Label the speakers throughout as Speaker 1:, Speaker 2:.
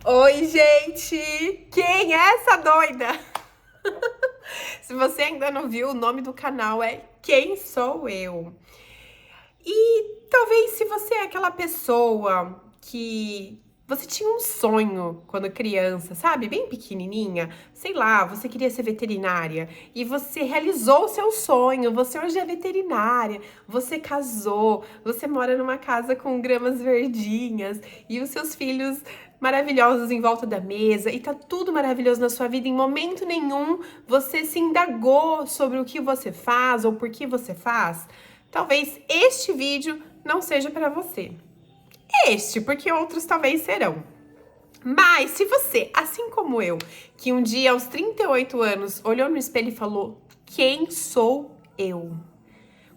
Speaker 1: Oi, gente! Quem é essa doida? Se você ainda não viu, o nome do canal é Quem Sou Eu? E talvez se você é aquela pessoa que você tinha um sonho quando criança, sabe? Bem pequenininha, sei lá, você queria ser veterinária e você realizou o seu sonho, você hoje é veterinária, você casou, você mora numa casa com gramas verdinhas e os seus filhos maravilhosos em volta da mesa e tá tudo maravilhoso na sua vida. Em momento nenhum você se indagou sobre o que você faz ou por que você faz. Talvez este vídeo não seja para você. Porque outros talvez serão. Mas se você, assim como eu, que um dia aos 38 anos olhou no espelho e falou: quem sou eu?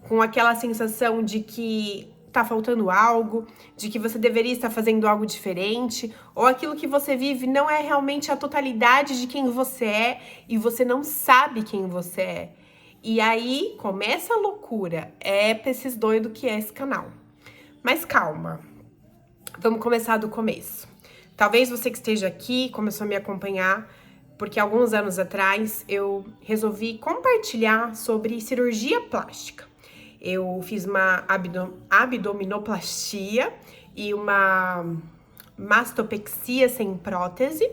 Speaker 1: Com aquela sensação de que tá faltando algo, de que você deveria estar fazendo algo diferente, ou aquilo que você vive não é realmente a totalidade de quem você é e você não sabe quem você é. E aí começa a loucura. É pra esses doidos que é esse canal. Mas calma, vamos começar do começo. Talvez você que esteja aqui começou a me acompanhar porque alguns anos atrás eu resolvi compartilhar sobre cirurgia plástica. Eu fiz uma abdominoplastia e uma mastopexia sem prótese.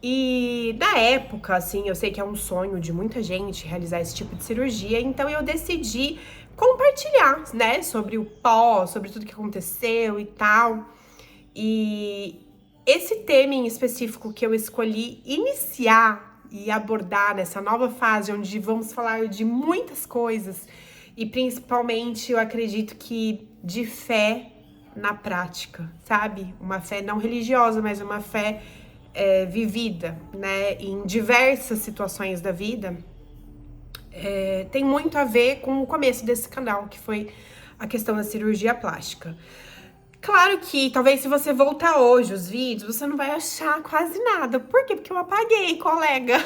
Speaker 1: E na época, assim, eu sei que é um sonho de muita gente realizar esse tipo de cirurgia, então eu decidi compartilhar, né, sobre o pós, sobre tudo que aconteceu e tal. E esse tema em específico que eu escolhi iniciar e abordar nessa nova fase, onde vamos falar de muitas coisas, e principalmente eu acredito que de fé na prática, sabe? Uma fé não religiosa, mas uma fé vivida, né, em diversas situações da vida, tem muito a ver com o começo desse canal, que foi a questão da cirurgia plástica. Claro que talvez se você voltar hoje os vídeos, você não vai achar quase nada. Por quê? Porque eu apaguei, colega.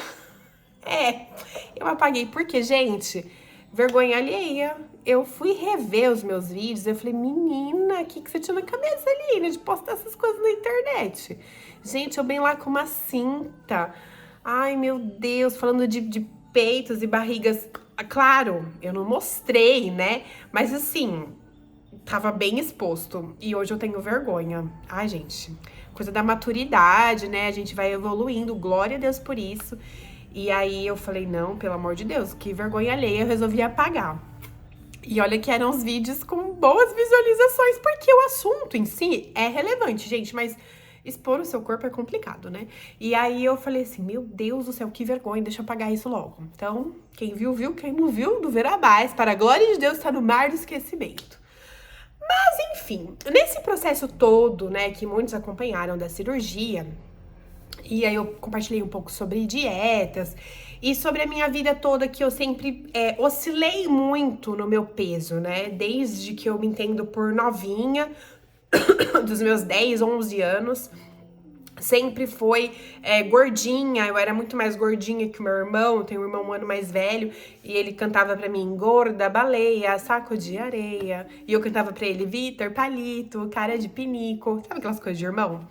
Speaker 1: Eu apaguei porque, gente, vergonha alheia. Eu fui rever os meus vídeos, eu falei, menina, o que você tinha na cabeça ali, né, de postar essas coisas na internet? Gente, eu bem lá com uma cinta. Ai, meu Deus, falando de peitos e barrigas. Claro, eu não mostrei, né? Mas assim, tava bem exposto. E hoje eu tenho vergonha. Ai, gente, coisa da maturidade, né? A gente vai evoluindo, glória a Deus por isso. E aí eu falei, não, pelo amor de Deus, que vergonha alheia, eu resolvi apagar. E olha que eram os vídeos com boas visualizações, porque o assunto em si é relevante, gente, mas expor o seu corpo é complicado, né? E aí eu falei assim, meu Deus do céu, que vergonha, deixa eu apagar isso logo. Então, quem viu, viu, quem não viu, não verá mais. Para a glória de Deus, está no mar do esquecimento. Mas, enfim, nesse processo todo, né, que muitos acompanharam da cirurgia, e aí eu compartilhei um pouco sobre dietas e sobre a minha vida toda, que eu sempre oscilei muito no meu peso, né? Desde que eu me entendo por novinha, dos meus 10, 11 anos, sempre foi gordinha. Eu era muito mais gordinha que o meu irmão. Eu tenho um irmão um ano mais velho e ele cantava pra mim, gorda, baleia, saco de areia. E eu cantava pra ele, Vitor, palito, cara de pinico. Sabe aquelas coisas de irmão?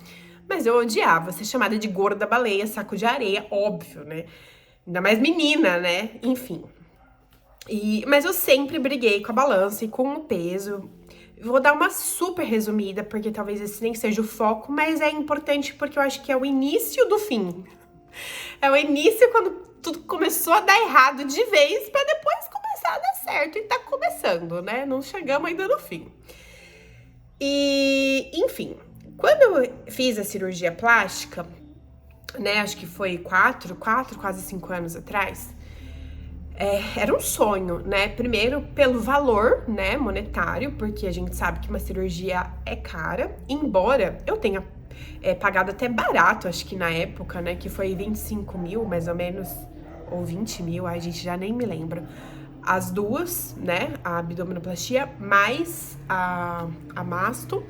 Speaker 1: Mas eu odiava ser chamada de gorda, baleia, saco de areia, óbvio, né? Ainda mais menina, né? Enfim. Mas eu sempre briguei com a balança e com o peso. Vou dar uma super resumida, porque talvez esse nem seja o foco, mas é importante porque eu acho que é o início do fim. É o início quando tudo começou a dar errado de vez, pra depois começar a dar certo. E tá começando, né? Não chegamos ainda no fim. E, enfim, quando eu fiz a cirurgia plástica, né, acho que foi 4, quase 5 anos atrás, era um sonho, né? Primeiro pelo valor, né, monetário, porque a gente sabe que uma cirurgia é cara, embora eu tenha pagado até barato, acho que na época, né, que foi 25 mil, mais ou menos, ou 20 mil, a gente já nem me lembra. As duas, né, a abdominoplastia mais a masto.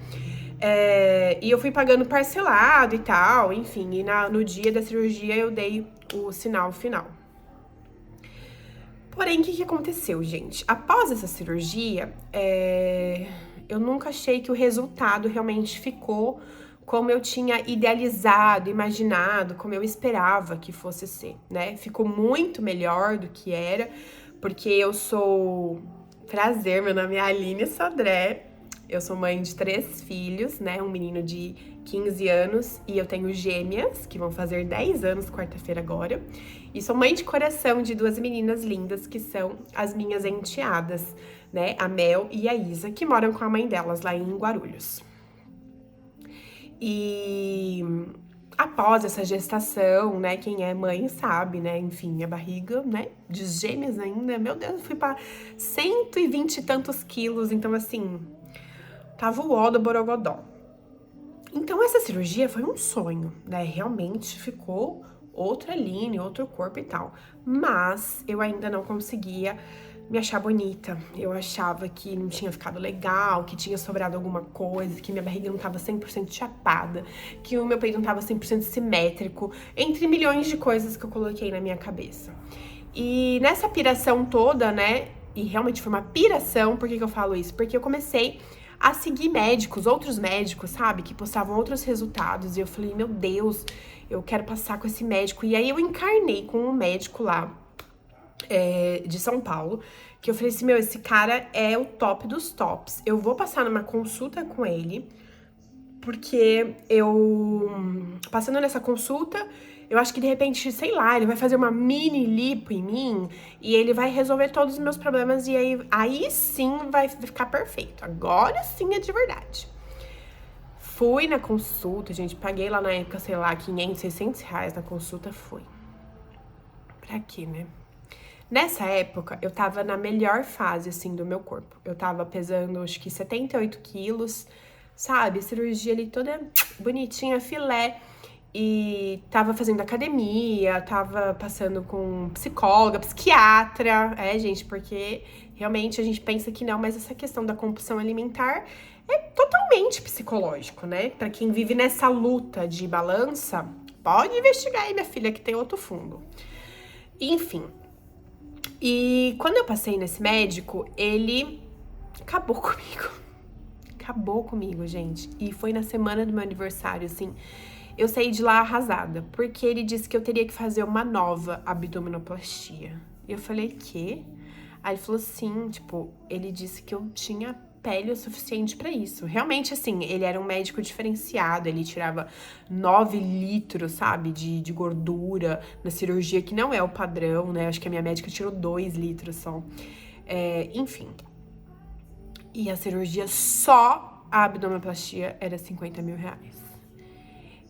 Speaker 1: E eu fui pagando parcelado e tal, enfim, e no dia da cirurgia eu dei o sinal final. Porém, o que aconteceu, gente? Após essa cirurgia, eu nunca achei que o resultado realmente ficou como eu tinha idealizado, imaginado, como eu esperava que fosse ser, né? Ficou muito melhor do que era, porque eu sou... Prazer, meu nome é Aline Sodré, eu sou mãe de 3 filhos, né? Um menino de 15 anos e eu tenho gêmeas, que vão fazer 10 anos quarta-feira agora. E sou mãe de coração de 2 meninas lindas, que são as minhas enteadas, né? A Mel e a Isa, que moram com a mãe delas lá em Guarulhos. E após essa gestação, né, quem é mãe sabe, né, enfim, a barriga, né, de gêmeas ainda, meu Deus, eu fui pra 120 e tantos quilos, então assim, tava o ó do borogodó. Então essa cirurgia foi um sonho, né, realmente ficou outra linha, outro corpo e tal, mas eu ainda não conseguia me achar bonita. Eu achava que não tinha ficado legal, que tinha sobrado alguma coisa, que minha barriga não tava 100% chapada, que o meu peito não tava 100% simétrico, entre milhões de coisas que eu coloquei na minha cabeça. E nessa piração toda, né, e realmente foi uma piração, por que eu falo isso? Porque eu comecei a seguir médicos, outros médicos, sabe, que postavam outros resultados, e eu falei, meu Deus, eu quero passar com esse médico. E aí eu encarnei com um médico lá, de São Paulo, que eu falei assim, meu, esse cara é o top dos tops. Eu vou passar numa consulta com ele, porque passando nessa consulta, eu acho que de repente, sei lá, ele vai fazer uma mini lipo em mim e ele vai resolver todos os meus problemas e aí sim vai ficar perfeito. Agora sim é de verdade. Fui na consulta, gente, paguei lá na época, sei lá, 500, 600 reais na consulta, fui. Pra quê, né? Nessa época, eu tava na melhor fase, assim, do meu corpo. Eu tava pesando, acho que 78 quilos, sabe? Cirurgia ali toda bonitinha, filé. E tava fazendo academia, tava passando com psicóloga, psiquiatra. Gente, porque realmente a gente pensa que não, mas essa questão da compulsão alimentar é totalmente psicológico, né? Pra quem vive nessa luta de balança, pode investigar aí, minha filha, que tem outro fundo. Enfim. E quando eu passei nesse médico, ele acabou comigo. Acabou comigo, gente. E foi na semana do meu aniversário, assim. Eu saí de lá arrasada, porque ele disse que eu teria que fazer uma nova abdominoplastia. E eu falei, quê? Aí ele falou assim, tipo, ele disse que eu tinha pele o suficiente pra isso. Realmente, assim, ele era um médico diferenciado, ele tirava 9 litros, sabe, de gordura na cirurgia, que não é o padrão, né? Acho que a minha médica tirou 2 litros só. Enfim. E a cirurgia, só a abdominoplastia, era 50 mil reais.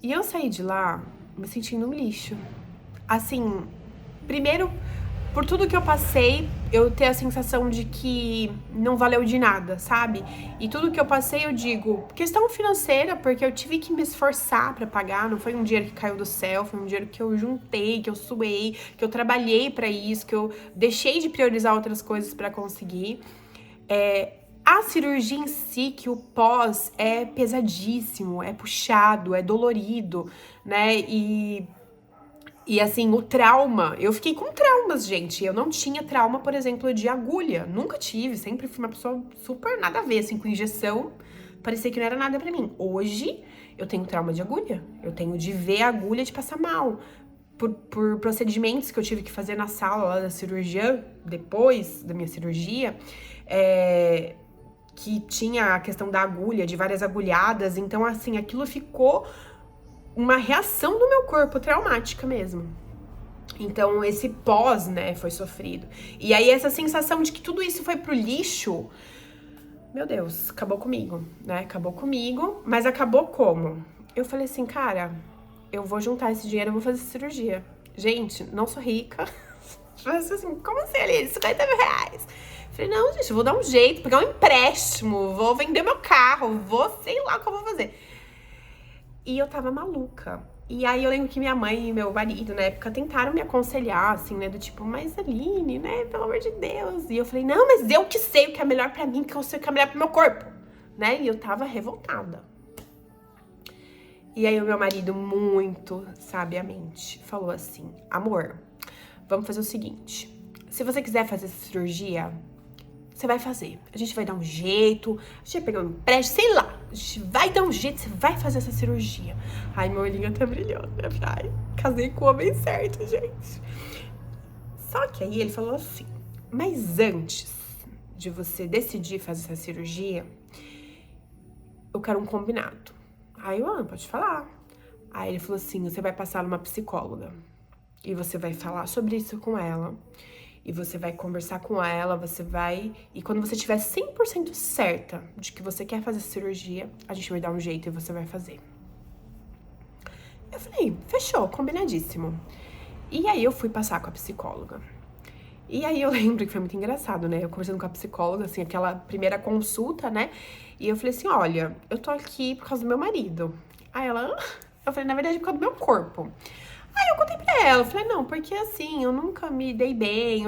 Speaker 1: E eu saí de lá me sentindo um lixo. Assim, primeiro, por tudo que eu passei, eu tenho a sensação de que não valeu de nada, sabe? E tudo que eu passei, eu digo, questão financeira, porque eu tive que me esforçar pra pagar, não foi um dinheiro que caiu do céu, foi um dinheiro que eu juntei, que eu suei, que eu trabalhei pra isso, que eu deixei de priorizar outras coisas pra conseguir. A cirurgia em si, que o pós é pesadíssimo, é puxado, é dolorido, né? E assim, o trauma, eu fiquei com traumas, gente. Eu não tinha trauma, por exemplo, de agulha. Nunca tive, sempre fui uma pessoa super nada a ver, assim, com injeção. Parecia que não era nada pra mim. Hoje, eu tenho trauma de agulha. Eu tenho de ver a agulha de passar mal. Por procedimentos que eu tive que fazer na sala lá da cirurgia, depois da minha cirurgia, que tinha a questão da agulha, de várias agulhadas. Então, assim, aquilo ficou uma reação do meu corpo traumática mesmo. Então, esse pós, né, foi sofrido. E aí, essa sensação de que tudo isso foi pro lixo, meu Deus, acabou comigo, né? Acabou comigo, mas acabou como? Eu falei assim, cara, eu vou juntar esse dinheiro, eu vou fazer cirurgia. Gente, não sou rica. Falei assim, como assim, Aline? 50 mil reais. Falei, não, gente, eu vou dar um jeito, pegar um empréstimo, vou vender meu carro, vou, sei lá o que eu vou fazer. E eu tava maluca. E aí eu lembro que minha mãe e meu marido, na época, tentaram me aconselhar, assim, né? Do tipo, mas Aline, né? Pelo amor de Deus. E eu falei, não, mas eu que sei o que é melhor pra mim, que eu sei o que é melhor pro meu corpo, né? E eu tava revoltada. E aí o meu marido, muito sabiamente, falou assim, amor, vamos fazer o seguinte. Se você quiser fazer essa cirurgia, você vai fazer. A gente vai dar um jeito, a gente vai pegar um empréstimo, sei lá. A gente vai dar um jeito, você vai fazer essa cirurgia. Ai, meu olhinho até brilhou, né? Ai, casei com o homem certo, gente. Só que aí ele falou assim, mas antes de você decidir fazer essa cirurgia, eu quero um combinado. Aí eu, pode falar. Aí ele falou assim, você vai passar numa psicóloga. E você vai falar sobre isso com ela. E você vai conversar com ela, você vai... E quando você estiver 100% certa de que você quer fazer cirurgia, a gente vai dar um jeito e você vai fazer. Eu falei, fechou, combinadíssimo. E aí eu fui passar com a psicóloga. E aí eu lembro que foi muito engraçado, né? Eu conversando com a psicóloga, assim, aquela primeira consulta, né? E eu falei assim, olha, eu tô aqui por causa do meu marido. Aí ela... Eu falei, na verdade, por causa do meu corpo. Aí eu contei pra ela, eu falei, não, porque assim, eu nunca me dei bem,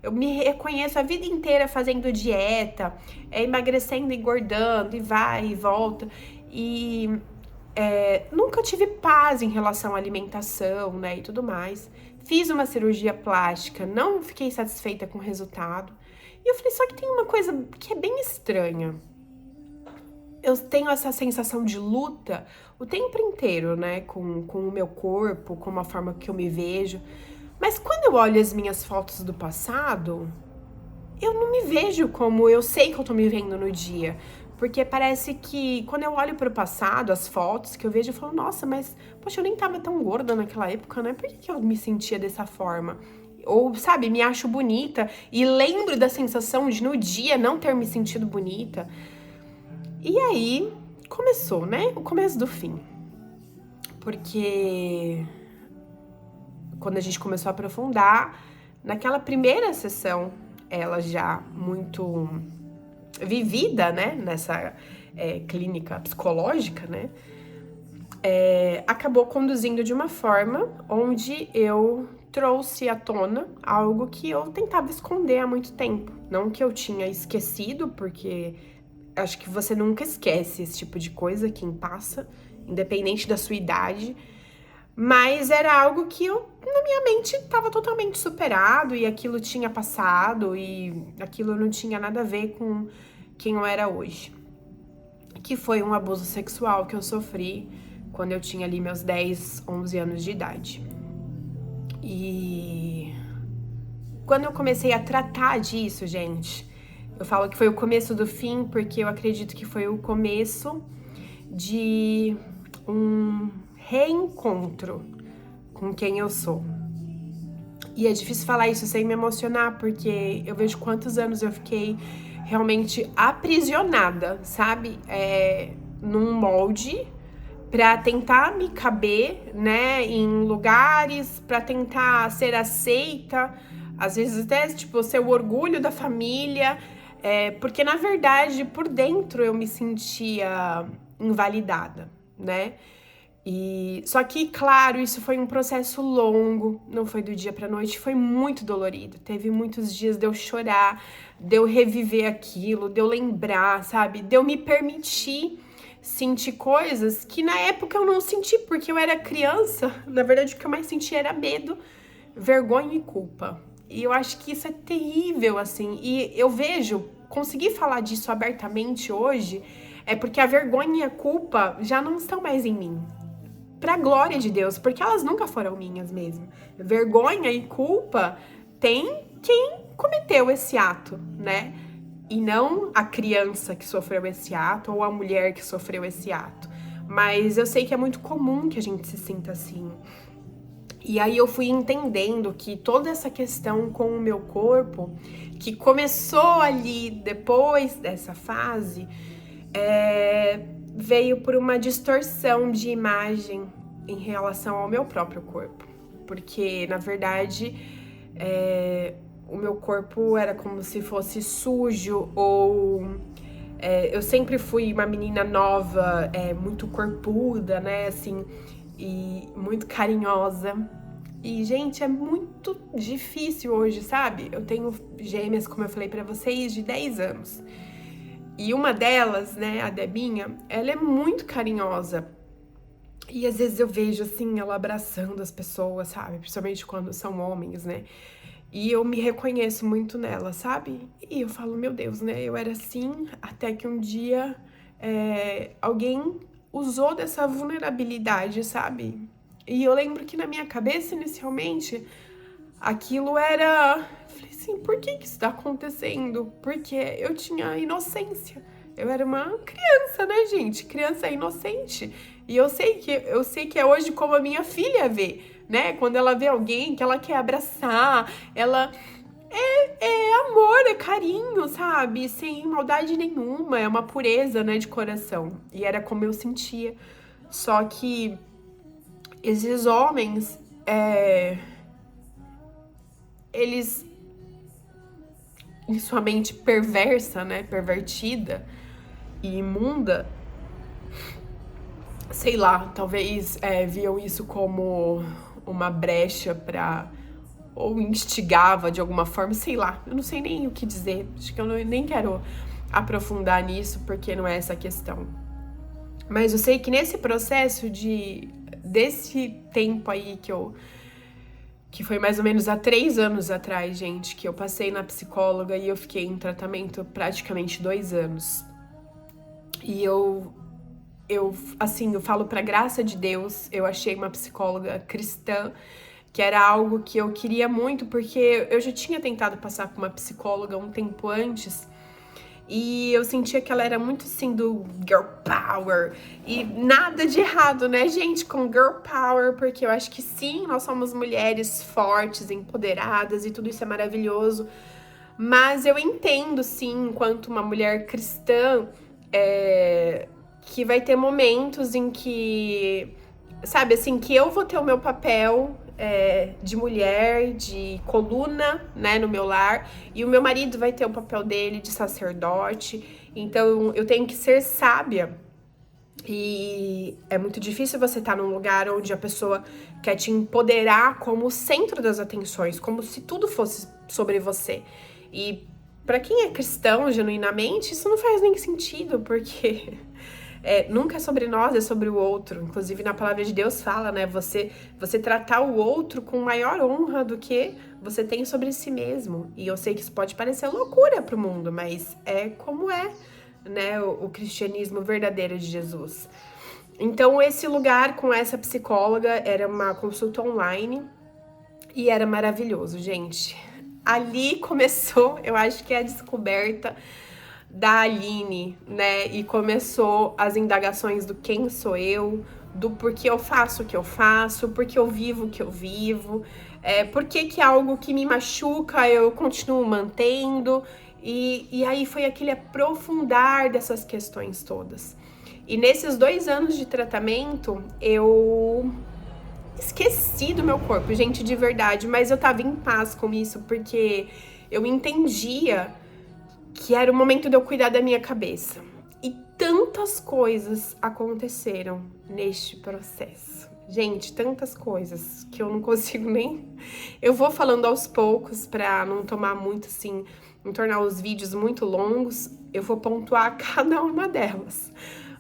Speaker 1: eu me reconheço a vida inteira fazendo dieta, emagrecendo, engordando, e vai e volta, e nunca tive paz em relação à alimentação, né, e tudo mais. Fiz uma cirurgia plástica, não fiquei satisfeita com o resultado, e eu falei, só que tem uma coisa que é bem estranha. Eu tenho essa sensação de luta o tempo inteiro, né, com o meu corpo, com a forma que eu me vejo. Mas quando eu olho as minhas fotos do passado, eu não me vejo como eu sei que eu tô me vendo no dia. Porque parece que quando eu olho pro passado, as fotos que eu vejo, eu falo, nossa, mas, poxa, eu nem tava tão gorda naquela época, né? Por que eu me sentia dessa forma? Ou, sabe, me acho bonita e lembro da sensação de no dia não ter me sentido bonita. E aí, começou, né? O começo do fim. Porque quando a gente começou a aprofundar, naquela primeira sessão, ela já muito vivida, né? Nessa clínica psicológica, né? Acabou conduzindo de uma forma onde eu trouxe à tona algo que eu tentava esconder há muito tempo. Não que eu tinha esquecido, porque... Acho que você nunca esquece esse tipo de coisa, quem passa, independente da sua idade. Mas era algo que na minha mente estava totalmente superado e aquilo tinha passado e aquilo não tinha nada a ver com quem eu era hoje. Que foi um abuso sexual que eu sofri quando eu tinha ali meus 10, 11 anos de idade. E quando eu comecei a tratar disso, gente... Eu falo que foi o começo do fim, porque eu acredito que foi o começo de um reencontro com quem eu sou. E é difícil falar isso sem me emocionar, porque eu vejo quantos anos eu fiquei realmente aprisionada, sabe? Num molde pra tentar me caber, né, em lugares, pra tentar ser aceita, às vezes até, tipo, ser o orgulho da família. Porque, na verdade, por dentro eu me sentia invalidada, né? Só que, claro, isso foi um processo longo, não foi do dia pra noite, foi muito dolorido. Teve muitos dias de eu chorar, de eu reviver aquilo, de eu lembrar, sabe? De eu me permitir sentir coisas que na época eu não senti, porque eu era criança. Na verdade, o que eu mais sentia era medo, vergonha e culpa. E eu acho que isso é terrível, assim. E eu vejo, conseguir falar disso abertamente hoje, é porque a vergonha e a culpa já não estão mais em mim. Pra glória de Deus, porque elas nunca foram minhas mesmo. Vergonha e culpa tem quem cometeu esse ato, né? E não a criança que sofreu esse ato ou a mulher que sofreu esse ato. Mas eu sei que é muito comum que a gente se sinta assim. E aí eu fui entendendo que toda essa questão com o meu corpo, que começou ali depois dessa fase, veio por uma distorção de imagem em relação ao meu próprio corpo. Porque, na verdade, o meu corpo era como se fosse sujo ou... eu sempre fui uma menina nova, muito corpuda, né, assim... E muito carinhosa. E, gente, é muito difícil hoje, sabe? Eu tenho gêmeas, como eu falei pra vocês, de 10 anos. E uma delas, né, a Debinha, ela é muito carinhosa. E às vezes eu vejo, assim, ela abraçando as pessoas, sabe? Principalmente quando são homens, né? E eu me reconheço muito nela, sabe? E eu falo, meu Deus, né? Eu era assim até que um dia alguém usou dessa vulnerabilidade, sabe? E eu lembro que na minha cabeça, inicialmente, aquilo era... Falei assim, por que isso tá acontecendo? Porque eu tinha inocência. Eu era uma criança, né, gente? Criança inocente. E eu sei que é hoje como a minha filha vê, né? Quando ela vê alguém que ela quer abraçar, ela é amor, é carinho, sabe? Sem maldade nenhuma, é uma pureza, né, de coração. E era como eu sentia. Só que esses homens, eles, em sua mente perversa, né, pervertida e imunda, sei lá, talvez viam isso como uma brecha pra... ou instigava de alguma forma, sei lá, eu não sei nem o que dizer, acho que eu nem quero aprofundar nisso, porque não é essa a questão. Mas eu sei que nesse processo desse tempo aí que foi mais ou menos há 3 anos atrás, gente, que eu passei na psicóloga e eu fiquei em tratamento praticamente 2 anos. E assim, eu falo pra graça de Deus, eu achei uma psicóloga cristã, que era algo que eu queria muito, porque eu já tinha tentado passar com uma psicóloga um tempo antes, e eu sentia que ela era muito assim do girl power, e nada de errado, né, gente, com girl power, porque eu acho que sim, nós somos mulheres fortes, empoderadas, e tudo isso é maravilhoso, mas eu entendo, sim, enquanto uma mulher cristã, que vai ter momentos em que, sabe, assim, que eu vou ter o meu papel de mulher, de coluna, né, no meu lar, e o meu marido vai ter o papel dele de sacerdote. Então, eu tenho que ser sábia. E é muito difícil você estar num lugar onde a pessoa quer te empoderar como o centro das atenções, como se tudo fosse sobre você. E para quem é cristão, genuinamente, isso não faz nem sentido, porque nunca é sobre nós, é sobre o outro. Inclusive, na palavra de Deus fala, né? Você tratar o outro com maior honra do que você tem sobre si mesmo. E eu sei que isso pode parecer loucura pro mundo, mas é como é, né? O cristianismo verdadeiro de Jesus. Então, esse lugar com essa psicóloga era uma consulta online e era maravilhoso, gente. Ali começou, eu acho que é a descoberta da Aline, né? E começou as indagações do quem sou eu, do porquê eu faço o que eu faço, porquê eu vivo o que eu vivo, por que algo que me machuca eu continuo mantendo. E aí foi aquele aprofundar dessas questões todas. E nesses 2 anos de tratamento, eu esqueci do meu corpo, gente, de verdade, mas eu tava em paz com isso, porque eu entendia que era o momento de eu cuidar da minha cabeça. E tantas coisas aconteceram neste processo. Gente, tantas coisas que eu não consigo nem... Eu vou falando aos poucos pra não tomar muito, assim, não tornar os vídeos muito longos. Eu vou pontuar cada uma delas.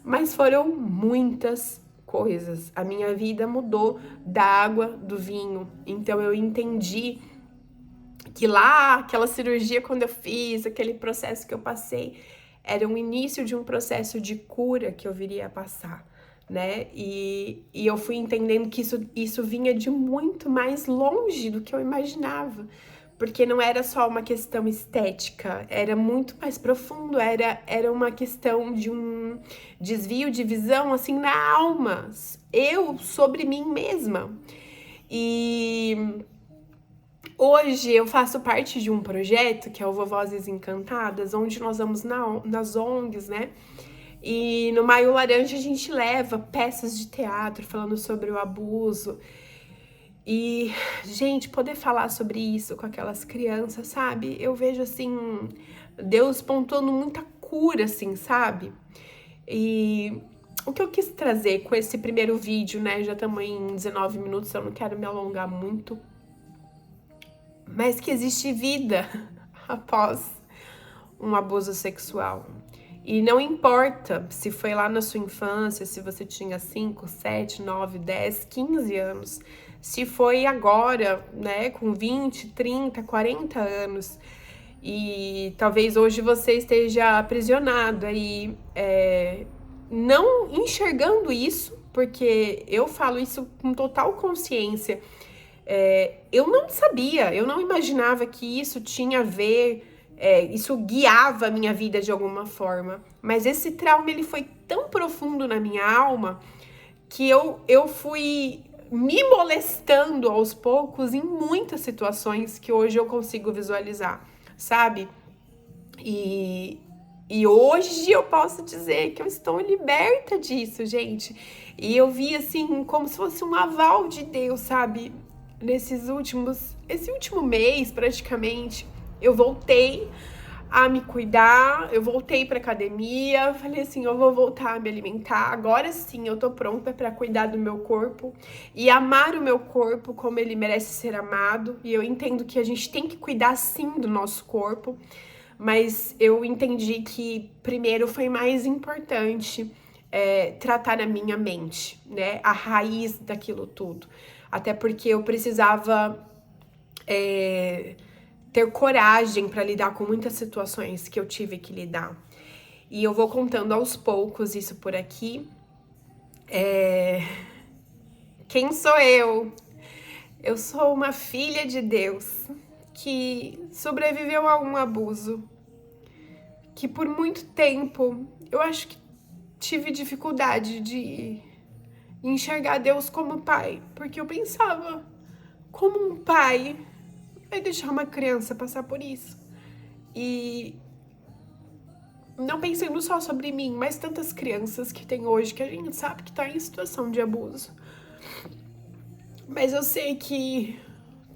Speaker 1: Mas foram muitas coisas. A minha vida mudou da água do vinho. Então eu entendi que lá, aquela cirurgia quando eu fiz, aquele processo que eu passei, era o início de um processo de cura que eu viria a passar, né? E eu fui entendendo que isso vinha de muito mais longe do que eu imaginava, porque não era só uma questão estética, era muito mais profundo, era uma questão de um desvio de visão, assim, na alma, eu sobre mim mesma. E hoje eu faço parte de um projeto que é o Vovozes Encantadas, onde nós vamos nas ONGs, né? E no Maio Laranja a gente leva peças de teatro falando sobre o abuso. E, gente, poder falar sobre isso com aquelas crianças, sabe? Eu vejo, assim, Deus pontuando muita cura, assim, sabe? E o que eu quis trazer com esse primeiro vídeo, né? Já estamos em 19 minutos, eu não quero me alongar muito, mas que existe vida após um abuso sexual. E não importa se foi lá na sua infância, se você tinha 5, 7, 9, 10, 15 anos, se foi agora, né, com 20, 30, 40 anos, e talvez hoje você esteja aprisionado aí, não enxergando isso, porque eu falo isso com total consciência. Eu não sabia, eu não imaginava que isso tinha a ver, isso guiava a minha vida de alguma forma. Mas esse trauma, ele foi tão profundo na minha alma que eu fui me molestando aos poucos em muitas situações que hoje eu consigo visualizar, sabe? E hoje eu posso dizer que eu estou liberta disso, gente. E eu vi assim, como se fosse um aval de Deus, sabe? Esse último mês, praticamente, eu voltei a me cuidar, eu voltei pra academia, falei assim, eu vou voltar a me alimentar, agora sim eu tô pronta pra cuidar do meu corpo e amar o meu corpo como ele merece ser amado, e eu entendo que a gente tem que cuidar sim do nosso corpo, mas eu entendi que primeiro foi mais importante tratar a minha mente, né, a raiz daquilo tudo, até porque eu precisava ter coragem para lidar com muitas situações que eu tive que lidar. E eu vou contando aos poucos isso por aqui. Quem sou eu? Eu sou uma filha de Deus que sobreviveu a um abuso, que por muito tempo eu acho que tive dificuldade de enxergar Deus como pai, porque eu pensava, como um pai vai deixar uma criança passar por isso? E não pensando só sobre mim, mas tantas crianças que tem hoje que a gente sabe que tá em situação de abuso. Mas eu sei que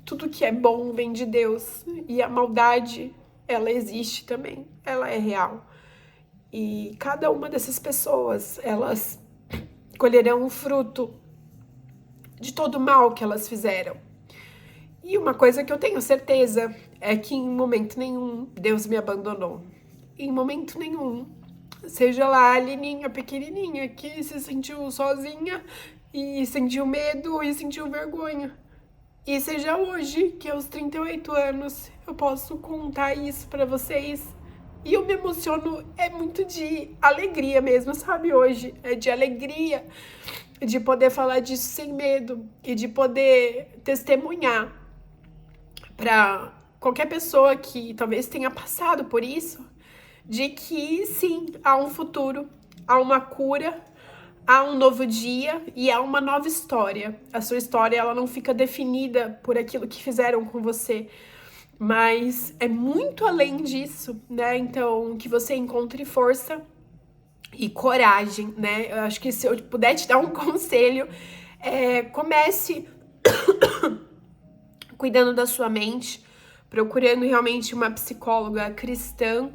Speaker 1: tudo que é bom vem de Deus e a maldade, ela existe também, ela é real. E cada uma dessas pessoas, elas colherão o fruto de todo o mal que elas fizeram. E uma coisa que eu tenho certeza é que em momento nenhum Deus me abandonou. Em momento nenhum. Seja lá a Lininha pequenininha que se sentiu sozinha e sentiu medo e sentiu vergonha. E seja hoje, que aos 38 anos eu posso contar isso pra vocês. E eu me emociono, é muito de alegria mesmo, sabe? Hoje é de alegria de poder falar disso sem medo e de poder testemunhar para qualquer pessoa que talvez tenha passado por isso, de que sim, há um futuro, há uma cura, há um novo dia e há uma nova história. A sua história, ela não fica definida por aquilo que fizeram com você, mas é muito além disso, né? Então, que você encontre força e coragem, né? Eu acho que se eu puder te dar um conselho, comece cuidando da sua mente, procurando realmente uma psicóloga cristã,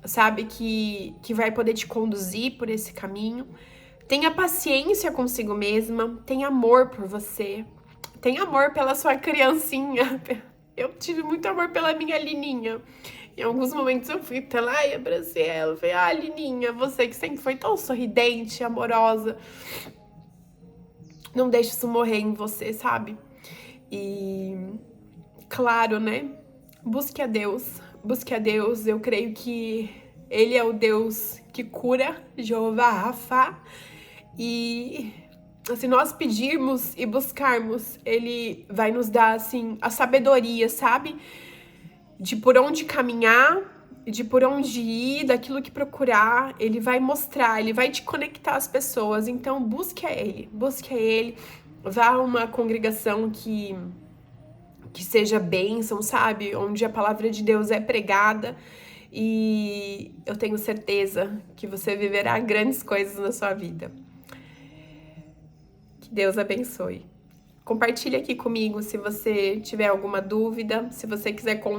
Speaker 1: sabe, que vai poder te conduzir por esse caminho. Tenha paciência consigo mesma, tenha amor por você, tenha amor pela sua criancinha. Eu tive muito amor pela minha Lininha. Em alguns momentos eu fui até lá e abracei ela. Falei, Lininha, você que sempre foi tão sorridente, amorosa. Não deixe isso morrer em você, sabe? E, claro, né? Busque a Deus. Busque a Deus. Eu creio que Ele é o Deus que cura, Jeová Rafa. E se nós pedirmos e buscarmos, Ele vai nos dar, assim, a sabedoria, sabe? De por onde caminhar, de por onde ir, daquilo que procurar. Ele vai mostrar, Ele vai te conectar às pessoas. Então, busque a Ele. Vá a uma congregação que seja bênção, sabe? Onde a palavra de Deus é pregada. E eu tenho certeza que você viverá grandes coisas na sua vida. Que Deus abençoe. Compartilhe aqui comigo se você tiver alguma dúvida, se você quiser contar